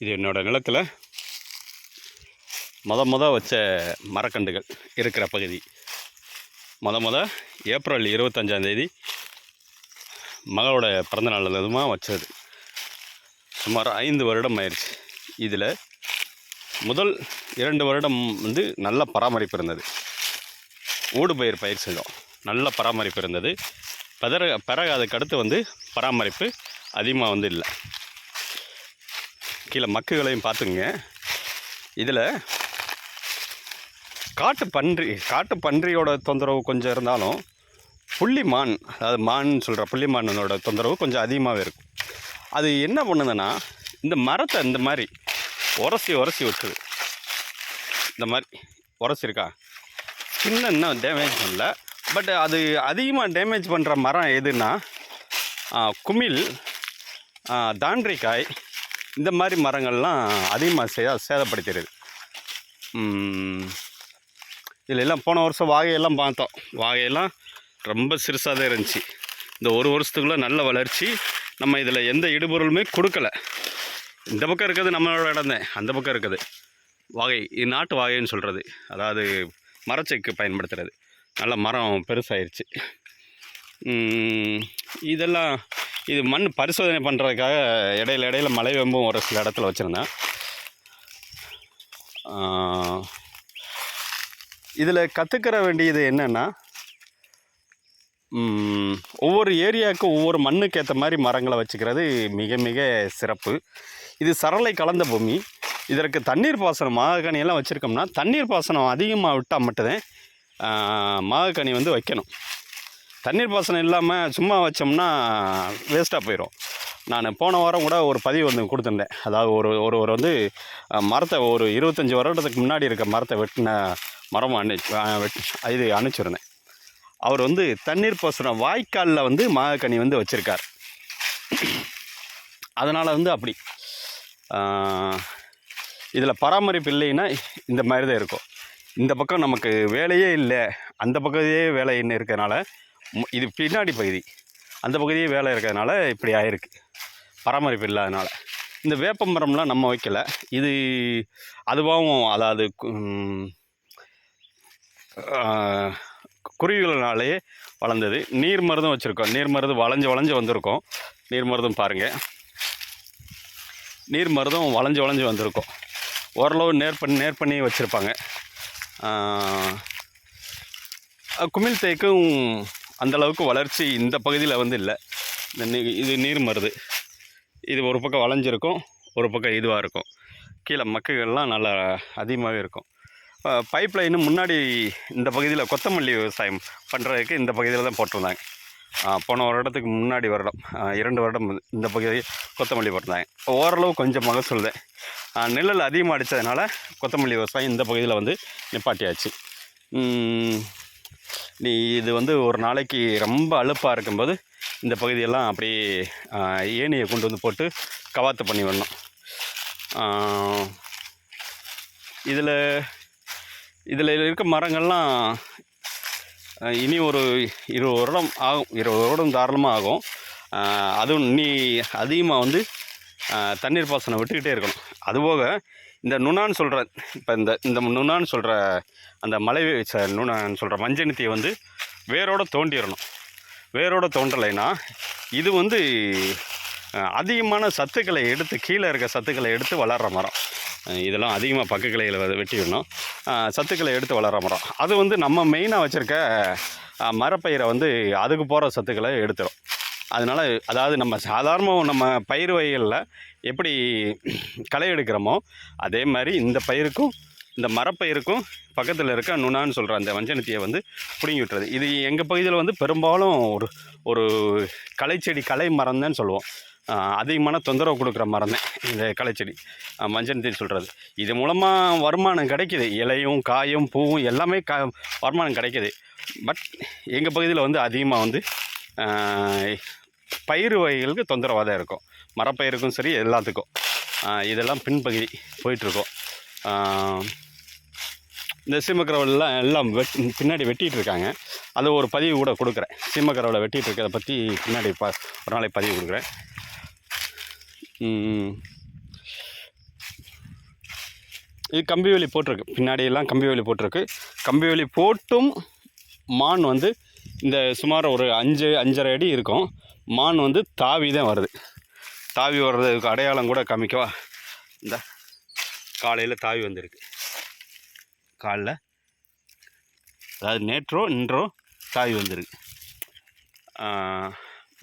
இது என்னோடய நிலத்தில் முத வச்ச மரக்கன்றுகள் இருக்கிற பகுதி. ஏப்ரல் 25 மகளோட பிறந்தநாள் அதுமாக வச்சது. சுமார் 5 வருடம் ஆயிடுச்சு. இதில் முதல் 2 வருடம் வந்து நல்ல பராமரிப்பு இருந்தது. ஊடுபயிர் பயிர் செய்தோம், நல்ல பராமரிப்பு இருந்தது. பிறகு அதுக்கு அடுத்து வந்து பராமரிப்பு அதிகமாக வந்து இல்லை. கீழே மக்குகளையும் பார்த்துங்க. இதில் காட்டு பன்றியோட தொந்தரவு கொஞ்சம் இருந்தாலும் புள்ளிமான், அதாவது மான் சொல்கிற புள்ளிமானோட தொந்தரவு கொஞ்சம் அதிகமாகவே இருக்கும். அது என்ன பண்ணுதுன்னா, இந்த மரத்தை இந்த மாதிரி உரசி விட்டுது. இந்த மாதிரி உரசிருக்கா, ஸ்கின்னை இன்னும் டேமேஜ் பண்ணல. பட் அது அதிகமாக டேமேஜ் பண்ணுற மரம் எதுன்னா குமிழ், தாண்டிக்காய், இந்த மாதிரி மரங்கள்லாம் அதிகமாக சேதப்படுத்திடுது. இதில் எல்லாம் போன வருஷம் வாகையெல்லாம் பார்த்தோம். வாகையெல்லாம் ரொம்ப சிறுசாக தான் இருந்துச்சு. இந்த ஒரு வருஷத்துக்குள்ளே நல்ல வளர்ச்சி. நம்ம இதில் எந்த இடுபொருளுமே கொடுக்கல. இந்த பக்கம் இருக்கிறது நம்மளோட இடம் தான், அந்த பக்கம் இருக்குது வாகை. இது நாட்டு வாகைன்னு சொல்கிறது, அதாவது மரச்செக்கு பயன்படுத்துகிறது. நல்ல மரம் பெருசாகிடுச்சு. இதெல்லாம் இது மண் பரிசோதனை பண்ணுறதுக்காக இடையில மலை வெம்பும் ஒரு சில இடத்துல வச்சுருந்தேன். இதில் கற்றுக்கிற வேண்டியது என்னென்னா, ஒவ்வொரு ஏரியாவுக்கும் ஒவ்வொரு மண்ணுக்கு ஏற்ற மாதிரி மரங்களை வச்சுக்கிறது மிக மிக சிறப்பு. இது சரளை கலந்த பூமி. இதற்கு தண்ணீர் பாசனம் மாகக்கனியெல்லாம் வச்சுருக்கோம்னா தண்ணீர் பாசனம் அதிகமாக விட்டால் மட்டும்தான் மாகக்கனி வந்து வைக்கணும். தண்ணீர் பாசனம் இல்லாமல் சும்மா வச்சோம்னா வேஸ்ட்டாக போயிடும். நான் போன வாரம் கூட ஒரு பதிவு வந்து கொடுத்துருந்தேன். அதாவது ஒரு வந்து மரத்தை ஒரு 25 வருடத்துக்கு முன்னாடி இருக்க மரத்தை வெட்டின மரம் இது அனுப்பிச்சிருந்தேன். அவர் வந்து தண்ணீர் பாசனம் வாய்க்காலில் வந்து மாகக்கனி வந்து வச்சுருக்கார். அதனால் வந்து அப்படி இதில் பராமரிப்பு இல்லைன்னா இந்த மாதிரி தான் இருக்கும். இந்த பக்கம் நமக்கு வேலையே இல்லை, அந்த பக்கத்தையே வேலை என்ன இருக்கிறதுனால, இது பின்னாடி பகுதி, அந்த பகுதியே வேலை இருக்கிறதுனால இப்படி ஆயிருக்கு, பராமரிப்பு இல்லாதனால. இந்த வேப்ப மரம்லாம் நம்ம வைக்கல. இது அதுவாகவும், அதாவது குருவிகளினாலே வளர்ந்தது. நீர் மருதும் வச்சுருக்கோம். நீர் மருது வளைஞ்சு வந்திருக்கோம். நீர் மருதும் பாருங்கள், நீர் மருதும் வளைஞ்சு வந்திருக்கோம். ஓரளவு நேர் பண்ணி வச்சுருப்பாங்க. குமிழ் தேக்கும் அந்தளவுக்கு வளர்ச்சி இந்த பகுதியில் வந்து இல்லை. இது நீர் மருது. இது ஒரு பக்கம் வளைஞ்சிருக்கும், ஒரு பக்கம் இதுவாக இருக்கும். கீழே மக்குகள்லாம் நல்லா அதிகமாகவே இருக்கும். பைப் லைனு முன்னாடி இந்த பகுதியில் கொத்தமல்லி விவசாயம் பண்ணுறதுக்கு இந்த பகுதியில் தான் போட்டிருந்தாங்க. போன வருடத்துக்கு முன்னாடி வருடம் 2 வருடம் இந்த பகுதி கொத்தமல்லி போட்டிருந்தாங்க. ஓரளவு கொஞ்சம் மகசூல் தான். நிழல் அதிகமாக அடித்ததுனால கொத்தமல்லி விவசாயம் இந்த பகுதியில் வந்து நிப்பாட்டியாச்சு. இது வந்து ஒரு நாளைக்கு ரொம்ப அலுப்பாக இருக்கும்போது இந்த பகுதியெல்லாம் அப்படியே ஏணியை கொண்டு வந்து போட்டு கவாத்து பண்ணி விடணும். இதில் இருக்க மரங்கள்லாம் இனி ஒரு 20 வருடம் ஆகும். 20 வருடம் தாராளமாக ஆகும். அதுவும் நீ அதிகமாக வந்து தண்ணீர் பாசனம் விட்டுக்கிட்டே இருக்கணும். அதுபோக இந்த நுணான்னு சொல்கிற, இப்போ இந்த நுணான்னு சொல்கிற அந்த மலை நுணான்னு சொல்கிற மஞ்சனத்தியை வந்து வேரோடு தோண்டிடணும். வேரோடு தோண்டலைன்னா இது வந்து அதிகமான சத்துக்களை எடுத்து, கீழே இருக்க சத்துக்களை எடுத்து வளர்கிற மரம். இதெல்லாம் அதிகமாக பக்க கிளைகளை வெட்டிடணும். சத்துக்களை எடுத்து வளர்கிற மரம். அது வந்து நம்ம மெயினாக வச்சுருக்க மரப்பயிரை வந்து அதுக்கு போகிற சத்துக்களை எடுத்துடும். அதனால், அதாவது நம்ம சாதாரணமாக நம்ம பயிர் வகைகளில் எப்படி களை எடுக்கிறோமோ அதே மாதிரி இந்த பயிருக்கும், இந்த மரப்பயிருக்கும் பக்கத்தில் இருக்க நுணான்னு சொல்கிற அந்த மஞ்சனத்தியை வந்து பிடுங்கி விட்டுறது. இது எங்கள் பகுதியில் வந்து பெரும்பாலும் ஒரு கலை மரம் தான் சொல்லுவோம். அதிகமான தொந்தரவு கொடுக்குற மரம் தான் இந்த களைச்செடி மஞ்சனத்தின்னு சொல்கிறது. இது மூலமாக வருமானம் கிடைக்கிது. இலையும் காயும் பூவும் எல்லாமே வருமானம் கிடைக்கிது. பட் எங்கள் பகுதியில் வந்து அதிகமாக வந்து பயிர் வகைகளுக்கு தொந்தரவாக தான் இருக்கும். மரப்பயிருக்கும் சரி, எல்லாத்துக்கும். இதெல்லாம் பின்பகுதி போயிட்டுருக்கோம். இந்த சீமக்கரவலாம் எல்லாம் பின்னாடி வெட்டிகிட்டு இருக்காங்க. அது ஒரு பதிவு கூட கொடுக்குறேன். சீமக்கரவலை வெட்டிகிட்டு இருக்கிறத பற்றி பின்னாடி ஒரு நாளைக்கு பதிவு கொடுக்குறேன். இது கம்பி வேலி போட்டிருக்கு, பின்னாடியெல்லாம் கம்பி வேலி போட்டிருக்கு. கம்பி வேலி போட்டும் மான் வந்து இந்த சுமார் ஒரு 5-5.5 அடி இருக்கும். மான் வந்து தாவி தான் வருது. தாவி வர்றதுக்கு அடையாளம் கூட காமிக்கவா? இந்த காலையில் தாவி வந்திருக்கு. காலைல அதாவது நேற்றோ இன்றோ தாவி வந்திருக்கு.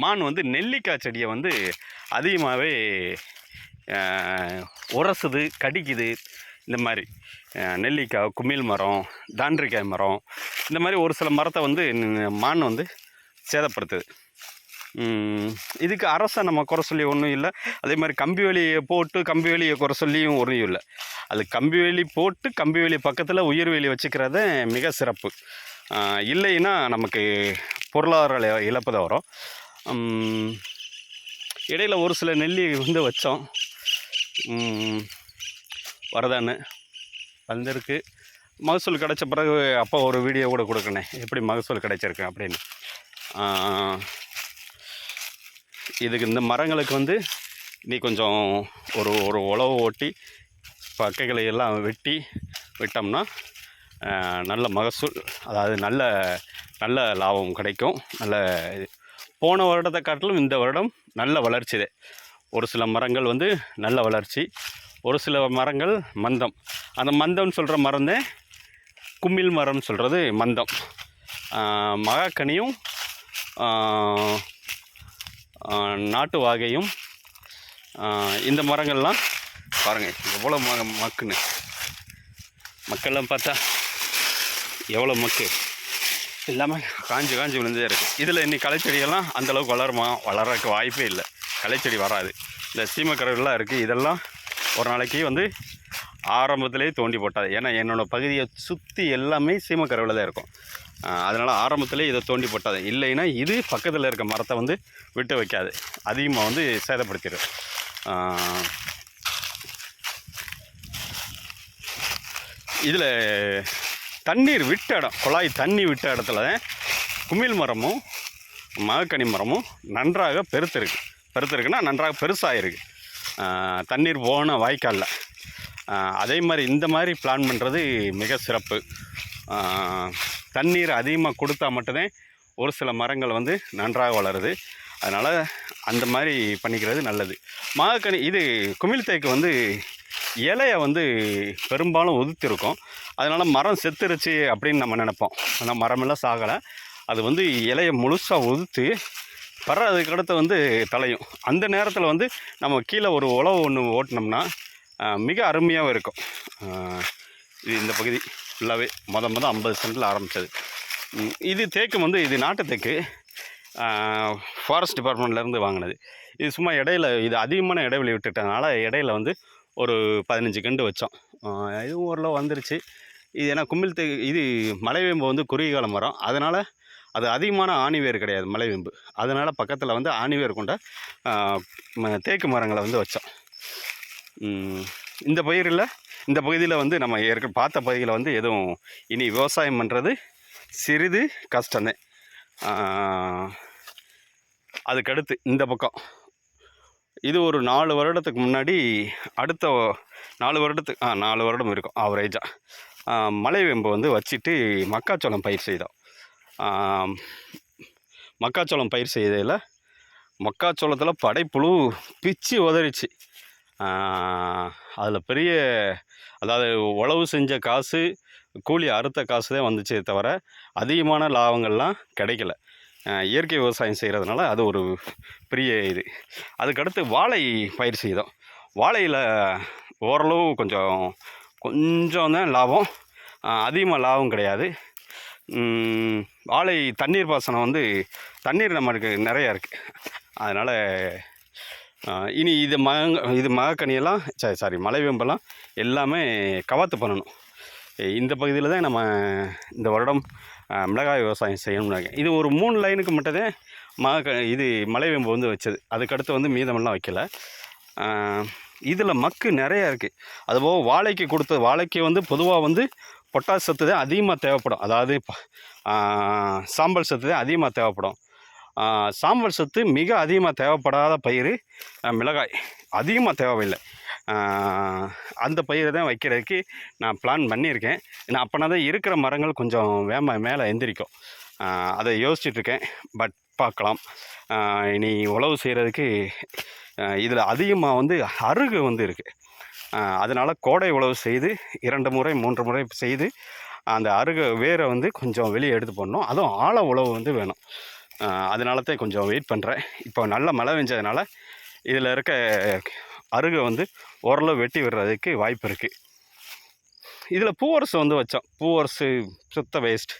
மான் வந்து நெல்லிக்காய் செடியை வந்து அதிகமாகவே உரசுது, கடிக்குது. இந்த மாதிரி நெல்லிக்காய், குமிழ் மரம், தாண்டிக்காய் மரம், இந்த மாதிரி ஒரு சில மரத்தை வந்து மான் வந்து சேதப்படுத்துது. இதுக்கு அரசை நம்ம குறை சொல்லி ஒன்றும் இல்லை. அதே மாதிரி கம்பி வேலியை போட்டு கம்பி வேலியை குறை சொல்லியும் ஒன்றும் இல்லை. அது கம்பி வேலி போட்டு கம்பி வேலி பக்கத்தில் உயிர் வேலி வச்சுக்கிறது மிக சிறப்பு. இல்லைன்னா நமக்கு பொருளாதார இழப்பு தான் வரும். இடையில் ஒரு சில நெல்லி வந்து வச்சோம், வரதான்னு வந்திருக்கு. மகசூல் கிடைச்ச பிறகு அப்போ ஒரு வீடியோ கூட கொடுக்கணேன், எப்படி மகசூல் கிடைச்சிருக்கு அப்படின்னு. இதுக்கு இந்த மரங்களுக்கு வந்து நீ கொஞ்சம் ஒரு உழவு ஓட்டி பக்கைகளை எல்லாம் வெட்டி விட்டோம்னா நல்ல மகசூல், அதாவது நல்ல லாபம் கிடைக்கும். நல்ல போன வருடத்தை காட்டிலும் இந்த வருடம் நல்ல வளர்ச்சி. ஒரு சில மரங்கள் வந்து நல்ல வளர்ச்சி, ஒரு சில மரங்கள் மந்தம். அந்த மந்தம்னு சொல்கிற மரம் தான் குமிழ் மரம்னு சொல்கிறது மந்தம். மகாக்கனியும் நாட்டு வாகையும் இந்த மரங்கள்லாம் பாருங்கள் எவ்வளோ மக்குன்னு. மக்கள்லாம் பார்த்தா எவ்வளோ மக்கு இல்லாமல் காஞ்சி விழுந்தே இருக்குது. இதில் இன்னைக்கு களைச்செடியெல்லாம் அந்தளவுக்கு வளர்றதுக்கு வாய்ப்பே இல்லை. களைச்செடி வராது. இந்த சீமக்கரவுலாம் இருக்குது, இதெல்லாம் ஒரு நாளைக்கு வந்து ஆரம்பத்திலே தோண்டி போட்டாது. ஏன்னா என்னோடய பகுதியை சுற்றி எல்லாமே சீமக்கரவில் தான் இருக்கும். அதனால் ஆரம்பத்திலே இதை தோண்டி போட்டாது. இல்லைன்னா இது பக்கத்தில் இருக்க மரத்தை வந்து விட்டு வைக்காது, அதிகமாக வந்து சேதப்படுத்திடும். இதில் தண்ணீர் விட்ட இடம், குழாய் தண்ணி விட்ட இடத்துல தான் குமிழ் மரமும் மகக்கனி மரமும் நன்றாக பெருத்திருக்குன்னா நன்றாக பெருசாகிருக்கு தண்ணீர் போன வாய்க்காலில். அதே மாதிரி இந்த மாதிரி பிளான் பண்ணுறது மிக சிறப்பு. தண்ணீர் அதிகமாக கொடுத்தா மட்டும்தான் ஒரு சில மரங்கள் வந்து நன்றாக வளருது. அதனால் அந்த மாதிரி பண்ணிக்கிறது நல்லது. மகக்கனி இது குமிழ் தேக்கு வந்து இலையை வந்து பெரும்பாலும் உதுத்திருக்கும். அதனால் மரம் செத்துருச்சு அப்படின்னு நம்ம நினைப்போம். ஆனால் மரமெல்லாம் சாகலை. அது வந்து இலையை முழுசாக உதுத்து அதுக்கடுத்து வந்து தலையும். அந்த நேரத்தில் வந்து நம்ம கீழே ஒரு உழவு ஒன்று ஓட்டினோம்னா மிக அருமையாகவும் இருக்கும். இது இந்த பகுதி ஃபுல்லாகவே மொதல் 50 சென்டில் ஆரம்பித்தது. இது தேக்கு வந்து இது நாட்டு தேக்கு, ஃபாரஸ்ட் டிபார்ட்மெண்ட்லேருந்து வாங்கினது. இது சும்மா இடையில இது அதிகமான இடைவெளி விட்டுட்டதுனால இடையில வந்து ஒரு 15 கண்டு வச்சோம். இதுவும் ஓரளவு வந்துருச்சு. இது ஏன்னா குமிழ் தேக்கு இது மலைவேம்பு வந்து குறுகிய கால மரம், அதனால் அது அதிகமான ஆணிவேர் கிடையாது மலைவேம்பு. அதனால் பக்கத்தில் வந்து ஆணிவேர் கொண்ட தேக்கு மரங்களை வந்து வச்சோம். இந்த பகுதியில் வந்து நம்ம பார்த்த பகுதியில் வந்து எதுவும் இனி விவசாயம் பண்ணுறது சிறிது கஷ்டம்தான். அதுக்கடுத்து இந்த பக்கம் இது ஒரு 4 வருடத்துக்கு முன்னாடி, அடுத்த 4 வருடம் இருக்கும் ஆவரேஜாக, மலைவேம்பு வந்து வச்சுட்டு மக்காச்சோளம் பயிர் செய்தோம். மக்காச்சோளம் பயிர் செய்ததில் மக்காச்சோளத்தில் படைப்புழு பிச்சு உதறிச்சு. அதில் பெரிய, அதாவது உழவு செஞ்ச காசு, கூலி அறுத்த காசு தான் வந்துச்சே தவிர அதிகமான லாபங்கள்லாம் கிடைக்கல. இயற்கை விவசாயம் செய்கிறதுனால அது ஒரு பெரிய இது. அதுக்கடுத்து வாழை பயிர் செய்தோம். வாழையில் ஓரளவு கொஞ்சம் தான் லாபம், அதிகமாக லாபம் கிடையாது. வாழை தண்ணீர் பாசனம் வந்து தண்ணீர் நம்மளுக்கு நிறையா இருக்குது. அதனால் இனி இது மகக்கனியெல்லாம் மலைவேம்பெல்லாம் எல்லாமே கவாத்து பண்ணணும். இந்த பகுதியில் தான் நம்ம இந்த வருடம் மிளகாய் விவசாயம் செய்யணும்னு. இது ஒரு 3 லைனுக்கு மட்டும்தான் இது மலைவேம்பு வந்து வச்சது. அதுக்கடுத்து வந்து மீதமெல்லாம் வைக்கல. இதில் மக்கு நிறையா இருக்குது. அதுபோக வாழைக்கு வந்து பொதுவாக வந்து பொட்டாஸ் சத்து தான் அதிகமாக தேவைப்படும். அதாவது சாம்பல் சத்து தான் அதிகமாக தேவைப்படும். சாம்பல் சத்து மிக அதிகமாக தேவைப்படாத பயிர் மிளகாய். அதிகமாக தேவையில்லை. அந்த பயிரை தான் வைக்கிறதுக்கு நான் பிளான் பண்ணியிருக்கேன். ஏன்னா அப்போனா தான் இருக்கிற மரங்கள் கொஞ்சம் மேலே எந்திரிக்கும். அதை யோசிச்சுட்ருக்கேன். பட் பார்க்கலாம். இனி உழவு செய்கிறதுக்கு இதில் அதிகமாக வந்து அருகு வந்து இருக்குது. அதனால் கோடை உழவு செய்து 2 முறை 3 முறை செய்து அந்த அருகு வேரை வந்து கொஞ்சம் வெளியே எடுத்து போடணும். அதுவும் ஆழ உழவு வந்து வேணும். அதனால தான் கொஞ்சம் வெயிட் பண்ணுறேன். இப்போ நல்ல மழை பெஞ்சதுனால இதில் இருக்க அருகை வந்து ஓரளவு வெட்டி விடுறதுக்கு வாய்ப்பு இருக்குது. இதில் பூவரசு வந்து வச்சோம். பூவரசு சுத்த வேஸ்ட்.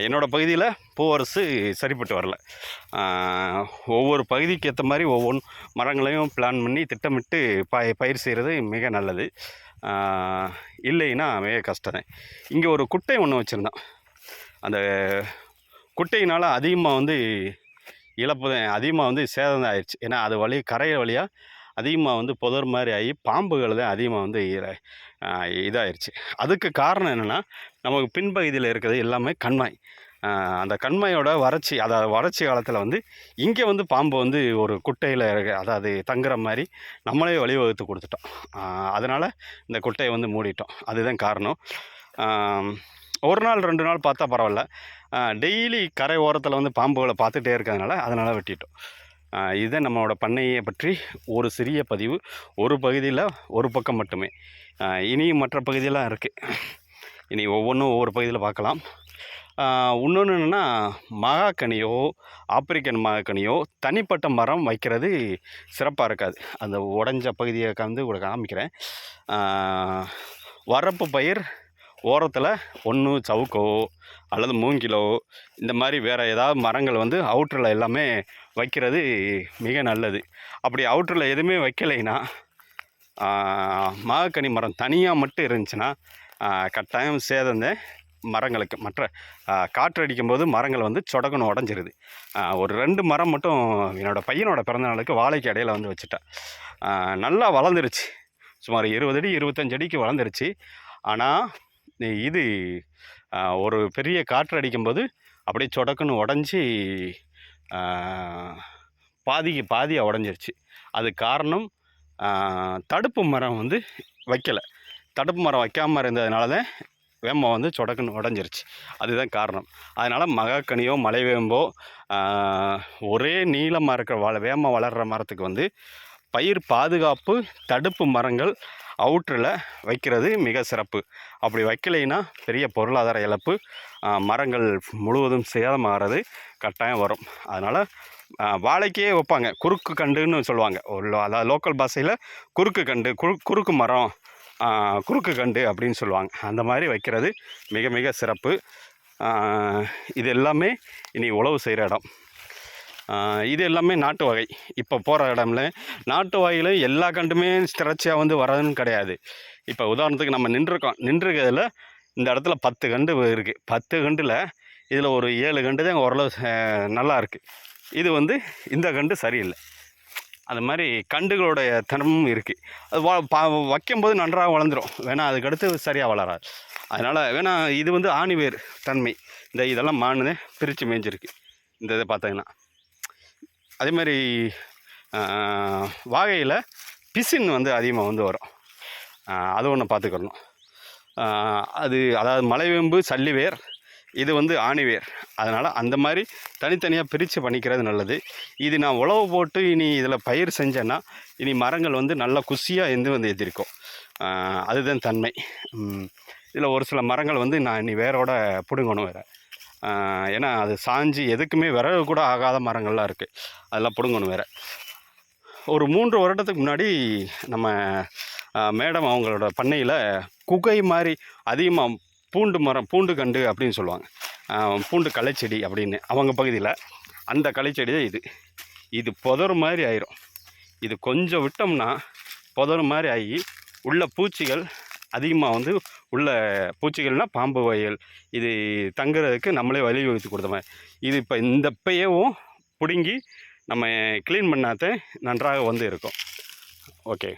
என்னோடய பகுதியில் பூவரசு சரிப்பட்டு வரல. ஒவ்வொரு பகுதிக்கு ஏற்ற மாதிரி ஒவ்வொன்று மரங்களையும் பிளான் பண்ணி திட்டமிட்டு பயிர் செய்கிறது மிக நல்லது. இல்லைன்னா மிக கஷ்டம். இங்கே ஒரு குட்டை ஒன்று வச்சுருந்தோம். அந்த குட்டையினால் அதிகமாக வந்து இழப்பு தான், அதிகமாக வந்து சேதம் தான் ஆயிடுச்சு. ஏன்னா அது கரை வழியாக அதிகமாக வந்து புதர் மாதிரி ஆகி பாம்புகள் தான் அதிகமாக வந்து இதாகிடுச்சு. அதுக்கு காரணம் என்னென்னா, நமக்கு பின்பகுதியில் இருக்கிறது எல்லாமே கண்மாய். அந்த கண்மாயோட வறட்சி காலத்தில் வந்து இங்கே வந்து பாம்பு வந்து ஒரு குட்டையில் அதாவது தங்குற மாதிரி நம்மளே வழிவகுத்து கொடுத்துட்டோம். அதனால் இந்த குட்டையை வந்து மூடிட்டோம். அதுதான் காரணம். ஒரு நாள் 2 நாள் பார்த்தா பரவாயில்ல. டெய்லி கரை ஓரத்தில் வந்து பாம்புகளை பார்த்துட்டே இருக்கிறதுனால அதனால் வெட்டிட்டோம். இதுதான் நம்மளோட பண்ணையை பற்றி ஒரு சிறிய பதிவு. ஒரு பகுதியில் ஒரு பக்கம் மட்டுமே. இனியும் மற்ற பகுதியெல்லாம் இருக்குது. இனி ஒவ்வொன்றும் ஒவ்வொரு பகுதியில் பார்க்கலாம். இன்னொன்று என்னென்னா, மகாக்கனியோ ஆப்பிரிக்கன் மகாக்கனியோ தனிப்பட்ட மரம் வைக்கிறது சிறப்பாக இருக்காது. அந்த உடஞ்ச பகுதியை வந்து கூட காமிக்கிறேன். வரப்பு பயிர் ஓரத்தில் ஒன்று சவுக்கோ அல்லது மூங்கிலோ இந்த மாதிரி வேறு ஏதாவது மரங்கள் வந்து அவுட்டரில் எல்லாமே வைக்கிறது மிக நல்லது. அப்படி அவுட்டரில் எதுவுமே வைக்கலைன்னா, மகாக்கனி மரம் தனியாக மட்டும் இருந்துச்சுன்னா கட்டாயம் சேதந்த மரங்களுக்கு. மற்ற காற்று அடிக்கும்போது மரங்கள் வந்து சொடக்குன்னு உடஞ்சிருது. ஒரு 2 மரம் மட்டும் என்னோடய பையனோட பிறந்தநாளுக்கு வாழைக்கு இடையில வந்து வச்சுட்டேன். நல்லா வளர்ந்துருச்சு. சுமார் 20 அடி 25 அடிக்கு வளர்ந்துருச்சு. ஆனால் இது ஒரு பெரிய காற்று அடிக்கும்போது அப்படியே சொடக்குன்னு உடஞ்சி பாதிக்கு பாதியாக உடஞ்சிருச்சு. அது காரணம் தடுப்பு மரம் வந்து வைக்கலை. தடுப்பு மரம் வைக்காமல் இருந்ததுனால தான் வேம்பம் வந்து சொடக்குன்னு உடஞ்சிருச்சு. அதுதான் காரணம். அதனால் மகாக்கனியோ மலைவேம்போ ஒரே நீளமாக இருக்கிற வேம்பம் வளர்கிற மரத்துக்கு வந்து பயிர் பாதுகாப்பு தடுப்பு மரங்கள் அவுட்டரில் வைக்கிறது மிக சிறப்பு. அப்படி வைக்கலைன்னா பெரிய பொருளாதார இழப்பு, மரங்கள் முழுவதும் சேதமாகிறது கட்டாயம் வரும். அதனால் வாழைக்கே வைப்பாங்க, குறுக்கு கண்டுன்னு சொல்லுவாங்க. அதாவது லோக்கல் பாஷையில் குறுக்கு கண்டு, குறுக்கு மரம், குறுக்கு கண்டு அப்படின்னு சொல்லுவாங்க. அந்த மாதிரி வைக்கிறது மிக மிக சிறப்பு. இது எல்லாமே இனி உழவு செய்கிற இடம். இது எல்லாமே நாட்டு வகை. இப்போ போகிற இடம்ல நாட்டு வகையில் எல்லா கண்டுமே திரட்சியாக வந்து வர்றதுன்னு கிடையாது. இப்போ உதாரணத்துக்கு நம்ம நின்றுக்கிறதுல இந்த இடத்துல 10 கண்டு இருக்குது. 10 கண்டில் இதில் ஒரு 7 கண்டு தான் ஓரளவு நல்லா இருக்குது. இது வந்து இந்த கண்டு சரியில்லை. அது மாதிரி கண்டுகளோடைய தனமும் இருக்குது. அது வைக்கும்போது நன்றாக வளர்ந்துடும், வேணால் அதுக்கடுத்து சரியாக வளராது. அதனால் வேணால் இது வந்து ஆணிவேர் தன்மை. இதெல்லாம் மானு பிரித்து மேய்ஞ்சிருக்கு. இந்த இதை பார்த்தீங்கன்னா அதே மாதிரி வாகையில் பிசின் வந்து அதிகமாக வந்து வரும். அது ஒன்று பார்த்துக்கணும். அதாவது மலைவேம்பு சல்லிவேர், இது வந்து ஆணிவேர். அதனால் அந்த மாதிரி தனித்தனியாக பிரித்து பண்ணிக்கிறது நல்லது. இது நான் உழவு போட்டு இனி இதில் பயிர் செஞ்சேன்னா இனி மரங்கள் வந்து நல்லா குசியாக வந்து எதிர்க்கும். அதுதான் தன்மை. இதில் ஒரு சில மரங்கள் வந்து நான் இனி வேரோட பிடுங்கணும் வேறு. ஏன்னா அது சாஞ்சி எதுக்குமே விறகு கூட ஆகாத மரங்கள்லாம் இருக்குது. அதெல்லாம் பிடுங்கணும் வேறு. ஒரு 3 வருடத்துக்கு முன்னாடி நம்ம மேடம் அவங்களோட பண்ணையில் குகை மாதிரி அதிகமாக பூண்டு கண்டு அப்படின்னு சொல்லுவாங்க. பூண்டு களைச்செடி அப்படின்னு அவங்க பகுதியில். அந்த களைச்செடி தான் இது புதர் மாதிரி ஆயிரும். இது கொஞ்சம் விட்டோம்னா புதர் மாதிரி ஆகி உள்ள பூச்சிகள் அதிகமாக வந்து உள்ள பூச்சிகள்னால் பாம்பு வகைகள் இது தங்குறதுக்கு நம்மளே வழிவகுத்து கொடுத்த மாதிரி. இது இப்போ இந்த பையவும் பிடுங்கி நம்ம க்ளீன் பண்ணாத நன்றாக வந்து இருக்கும். ஓகே.